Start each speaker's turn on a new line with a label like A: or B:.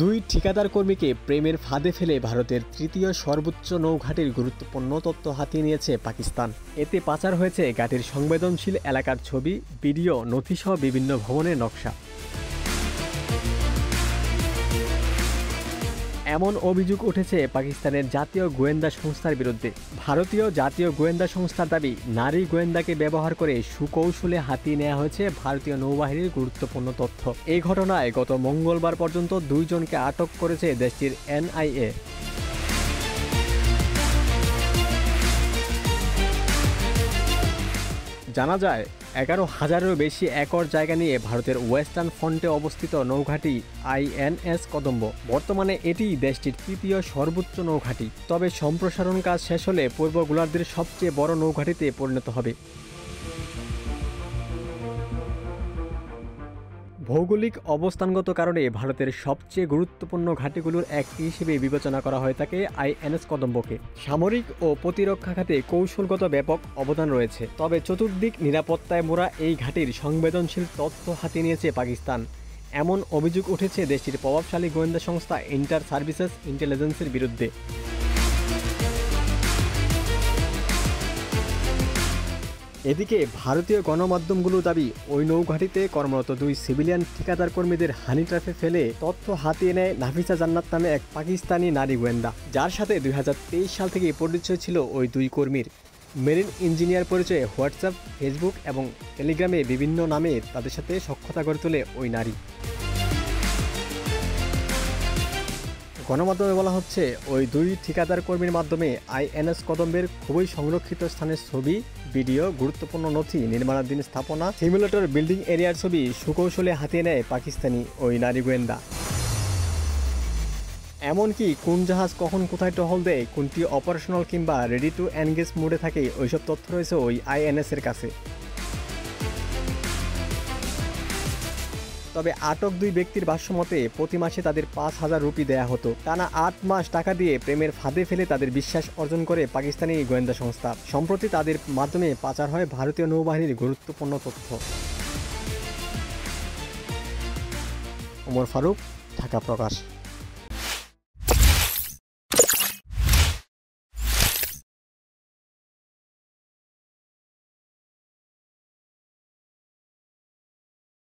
A: দুই ঠিকাদার কর্মীকে প্রেমের ফাঁদে ফেলে ভারতের তৃতীয় সর্বোচ্চ নৌঘাটির গুরুত্বপূর্ণ তথ্য হাতিয়ে নিয়েছে পাকিস্তান। এতে পাচার হয়েছে ঘাটির সংবেদনশীল এলাকার ছবি, ভিডিও, নথিসহ বিভিন্ন ভবনের নকশা। এমন অভিযোগ উঠেছে পাকিস্তানের জাতীয় গোয়েন্দা সংস্থার বিরুদ্ধে। ভারতীয় জাতীয় গোয়েন্দা সংস্থার দাবি, নারী গোয়েন্দাকে ব্যবহার করে সুকৌশলে হাতিয়ে নেওয়া হয়েছে ভারতীয় নৌবাহিনীর গুরুত্বপূর্ণ তথ্য। এই ঘটনায় গত মঙ্গলবার পর্যন্ত 2 জনকে আটক করেছে দেশটির NIA। জানা যায়, 11,000-এরও বেশি একর জায়গা নিয়ে ভারতের ওয়েস্টার্ন ফ্রন্টে অবস্থিত নৌঘাঁটি INS কদম্ব। বর্তমানে এটি দেশটির তৃতীয় সর্বোচ্চ নৌঘাঁটি। তবে সম্প্রসারণ কাজ শেষ হলে পূর্ব গোলার্ধের সবচেয়ে বড় নৌঘাঁটিতে পরিণত হবে। ভৌগোলিক অবস্থানগত কারণে ভারতের সবচেয়ে গুরুত্বপূর্ণ ঘাঁটিগুলোর একটি হিসেবে বিবেচনা করা হয়ে থাকে INS কদম্বকে। সামরিক ও প্রতিরক্ষা খাতে কৌশলগত ব্যাপক অবদান রয়েছে। তবে চতুর্দিক নিরাপত্তায় মোড়া এই ঘাঁটির সংবেদনশীল তথ্য হাতিয়ে নিয়েছে পাকিস্তান। এমন অভিযোগ উঠেছে দেশটির প্রভাবশালী গোয়েন্দা সংস্থা ইন্টার সার্ভিসেস ইন্টেলিজেন্সের বিরুদ্ধে। এদিকে ভারতীয় গণমাধ্যমগুলোর দাবি, ওই নৌঘাঁটিতে কর্মরত 2 সিভিলিয়ান ঠিকাদার কর্মীদের হানি ট্র্যাপে ফেলে তথ্য হাতিয়ে নেয় নাফিসা জান্নাত নামে এক পাকিস্তানি নারী গোয়েন্দা, যার সাথে 2023 সাল থেকে পরিচয় ছিল ওই 2 কর্মীর। মেরিন ইঞ্জিনিয়ার পরিচয়ে হোয়াটসঅ্যাপ, ফেসবুক এবং টেলিগ্রামে বিভিন্ন নামে তাদের সাথে সখ্যতা গড়ে তোলে ওই নারী। গণমাধ্যমে বলা হচ্ছে, ওই 2 ঠিকাদার কর্মীর মাধ্যমে INS কদম্বের খুবই সংরক্ষিত স্থানের ছবি, ভিডিও, গুরুত্বপূর্ণ নথি, নির্মাণাধীন স্থাপনা, সিমুলেটর বিল্ডিং এরিয়ার ছবি সুকৌশলে হাতিয়ে নেয় পাকিস্তানি ওই নারী গোয়েন্দা। এমনকি কোন জাহাজ কখন কোথায় টহল দেয়, কোনটি অপারেশনাল কিংবা রেডি টু এনগেজ মোডে থাকে, ওইসব তথ্য রয়েছে ওই INS এর কাছে। তবে আটক 2 ব্যক্তির ভাষ্যমতে প্রতি মাসে তাদের 5,000 রুপি দেয়া হতো। টানা 8 মাস টাকা দিয়ে প্রেমের ফাঁদে ফেলে তাদের বিশ্বাস অর্জন করে পাকিস্তানি গোয়েন্দা সংস্থা। সম্প্রতি তাদের মাধ্যমে পাচার হয় ভারতীয় নৌবাহিনীর গুরুত্বপূর্ণ তথ্য। ওমর ফারুক, ঢাকা প্রকাশ।